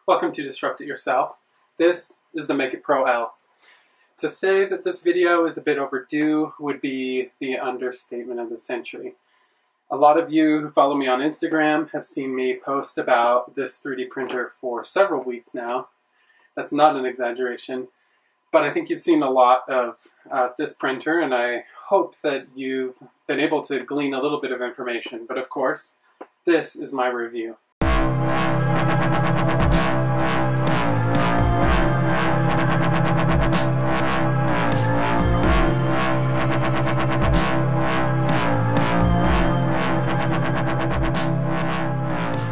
Welcome to Disrupt It Yourself. This is the MAKEiT Pro L. To say that this video is a bit overdue would be the understatement of the century. A lot of you who follow me on Instagram have seen me post about this 3D printer for several weeks now. That's not an exaggeration, but I think you've seen a lot of this printer, and I hope that you've been able to glean a little bit of information. But of course, this is my review.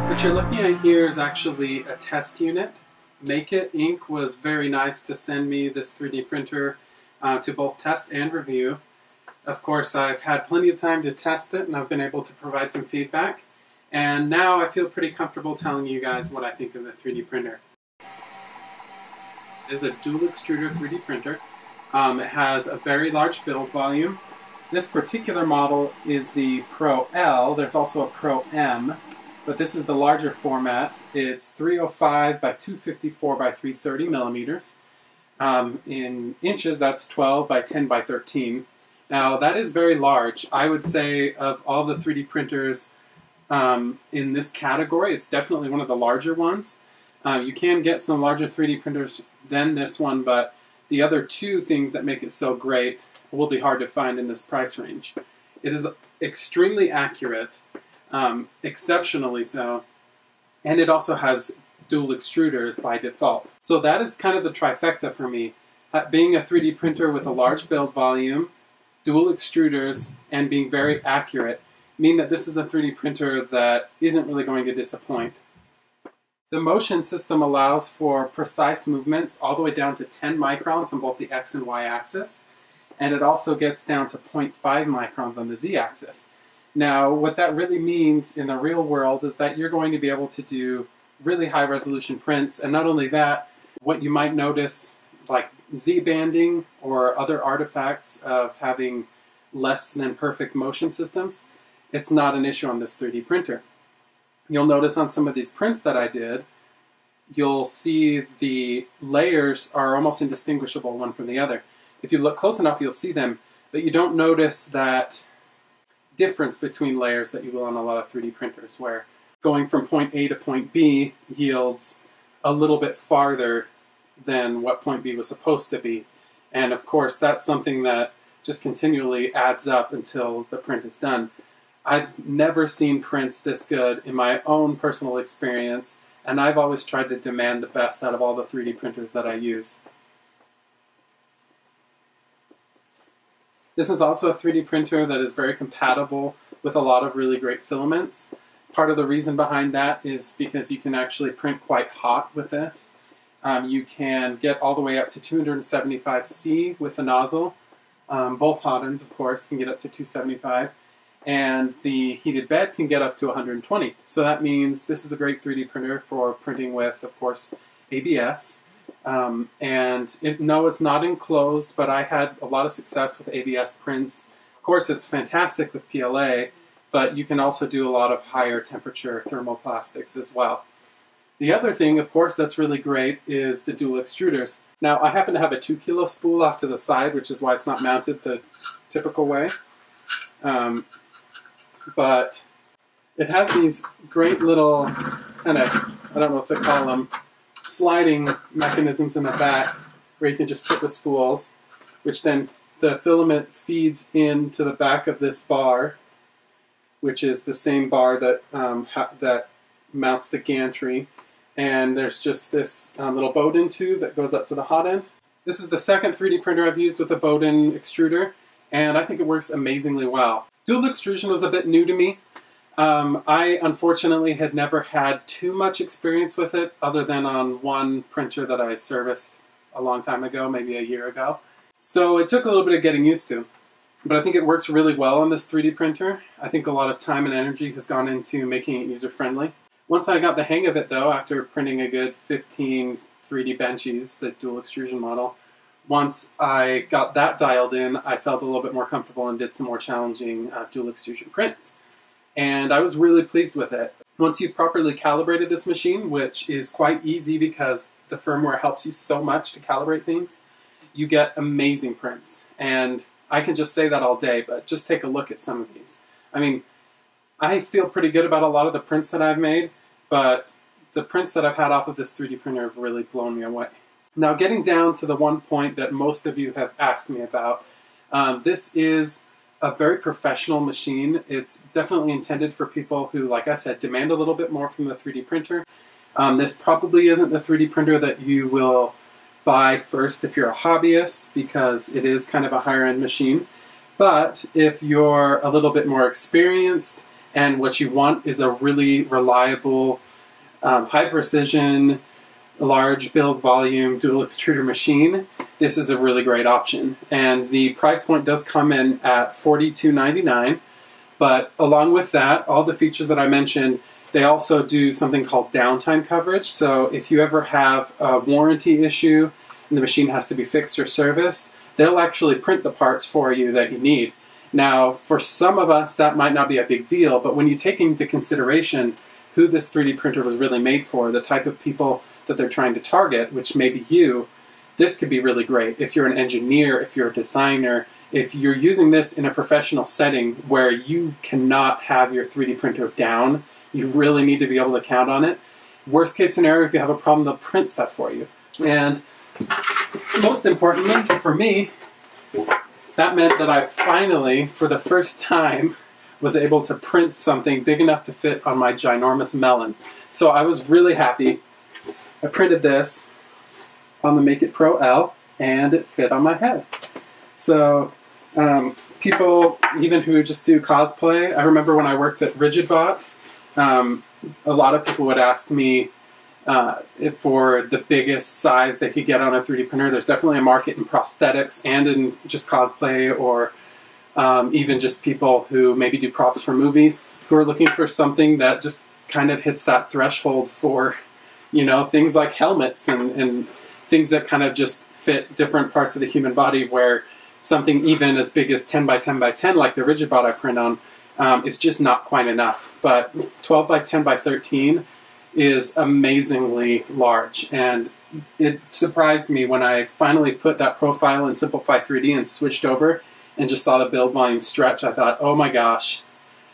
What you're looking at here is actually a test unit. MAKEiT Inc. was very nice to send me this 3D printer to both test and review. Of course, I've had plenty of time to test it and I've been able to provide some feedback. And now I feel pretty comfortable telling you guys what I think of the 3D printer. It is a dual extruder 3D printer. It has a very large build volume. This particular model is the Pro L. There's also a Pro M. But this is the larger format. It's 305 by 254 by 330 millimeters. In inches, that's 12 by 10 by 13. Now, that is very large. I would say of all the 3D printers in this category, it's definitely one of the larger ones. You can get some larger 3D printers than this one, but the other two things that make it so great will be hard to find in this price range. It is extremely accurate. Exceptionally so, and it also has dual extruders by default. So that is kind of the trifecta for me. Being a 3D printer with a large build volume, dual extruders, and being very accurate mean that this is a 3D printer that isn't really going to disappoint. The motion system allows for precise movements all the way down to 10 microns on both the X and Y axis, and it also gets down to 0.5 microns on the Z axis. Now, what that really means in the real world is that you're going to be able to do really high resolution prints, and not only that, what you might notice like Z-banding or other artifacts of having less than perfect motion systems, it's not an issue on this 3D printer. You'll notice on some of these prints that I did, you'll see the layers are almost indistinguishable one from the other. If you look close enough, you'll see them, but you don't notice that difference between layers that you will on a lot of 3D printers, where going from point A to point B yields a little bit farther than what point B was supposed to be. And of course, that's something that just continually adds up until the print is done. I've never seen prints this good in my own personal experience, and I've always tried to demand the best out of all the 3D printers that I use. This is also a 3D printer that is very compatible with a lot of really great filaments. Part of the reason behind that is because you can actually print quite hot with this. You can get all the way up to 275 C with the nozzle. Both hot ends, of course, can get up to 275. And the heated bed can get up to 120. So that means this is a great 3D printer for printing with, of course, ABS. No, it's not enclosed, but I had a lot of success with ABS prints. Of course, it's fantastic with PLA, but you can also do a lot of higher temperature thermoplastics as well. The other thing, of course, that's really great is the dual extruders. Now, I happen to have a 2 kilo spool off to the side, which is why it's not mounted the typical way. But it has these great little kind of, I don't know what to call them, sliding mechanisms in the back where you can just put the spools, which then the filament feeds into the back of this bar, which is the same bar that that mounts the gantry. And there's just this little Bowden tube that goes up to the hot end. This is the second 3D printer I've used with a Bowden extruder, and I think it works amazingly well. Dual extrusion was a bit new to me. I unfortunately had never had too much experience with it other than on one printer that I serviced a long time ago, maybe a year ago. So it took a little bit of getting used to. But I think it works really well on this 3D printer. I think a lot of time and energy has gone into making it user-friendly. Once I got the hang of it though, after printing a good 15 3D benchies, the dual extrusion model, once I got that dialed in, I felt a little bit more comfortable and did some more challenging dual extrusion prints. And I was really pleased with it. Once you've properly calibrated this machine, which is quite easy because the firmware helps you so much to calibrate things, you get amazing prints. And I can just say that all day, but just take a look at some of these. I mean, I feel pretty good about a lot of the prints that I've made, but the prints that I've had off of this 3D printer have really blown me away. Now, getting down to the one point that most of you have asked me about, this is a very professional machine. It's definitely intended for people who, like I said, demand a little bit more from the 3D printer. This probably isn't the 3D printer that you will buy first if you're a hobbyist, because it is kind of a higher end machine. But if you're a little bit more experienced and what you want is a really reliable, high precision, large build volume dual extruder machine, this is a really great option. And the price point does come in at $42.99, but along with that, all the features that I mentioned, they also do something called downtime coverage. So if you ever have a warranty issue and the machine has to be fixed or serviced, they'll actually print the parts for you that you need. Now, for some of us, that might not be a big deal, but when you take into consideration who this 3D printer was really made for, the type of people that they're trying to target, which may be you, this could be really great. If you're an engineer, if you're a designer, if you're using this in a professional setting where you cannot have your 3D printer down, you really need to be able to count on it. Worst case scenario, if you have a problem, they'll print stuff for you. And most importantly, for me, that meant that I finally, for the first time, was able to print something big enough to fit on my ginormous melon. So I was really happy. I printed this on the MAKEiT Pro L, and it fit on my head. So people, even who just do cosplay, I remember when I worked at RigidBot, a lot of people would ask me for the biggest size they could get on a 3D printer. There's definitely a market in prosthetics and in just cosplay, or even just people who maybe do props for movies, who are looking for something that just kind of hits that threshold for, you know, things like helmets and things that kind of just fit different parts of the human body, where something even as big as 10 by 10 by 10 like the RigidBot I print on, it's just not quite enough. But 12 by 10 by 13 is amazingly large, and it surprised me when I finally put that profile in Simplify 3D and switched over and just saw the build volume stretch. I thought, oh my gosh,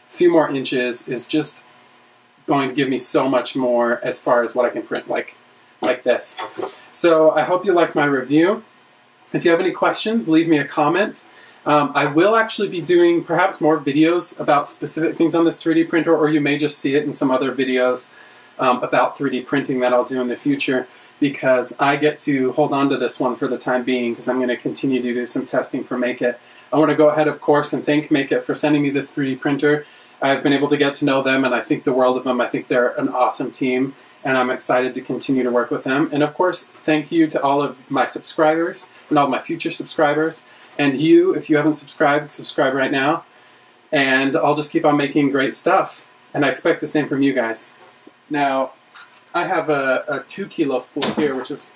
a few more inches is just going to give me so much more as far as what I can print like this. So I hope you like my review. If you have any questions, leave me a comment. I will actually be doing perhaps more videos about specific things on this 3D printer, or you may just see it in some other videos about 3D printing that I'll do in the future, because I get to hold on to this one for the time being, because I'm going to continue to do some testing for MAKEiT. I want to go ahead, of course, and thank MAKEiT for sending me this 3D printer. I've been able to get to know them, and I think the world of them. I think they're an awesome team, and I'm excited to continue to work with them. And of course, thank you to all of my subscribers and all of my future subscribers. And you, if you haven't subscribed, subscribe right now. And I'll just keep on making great stuff. And I expect the same from you guys. Now, I have a 2 kilo spool here, which is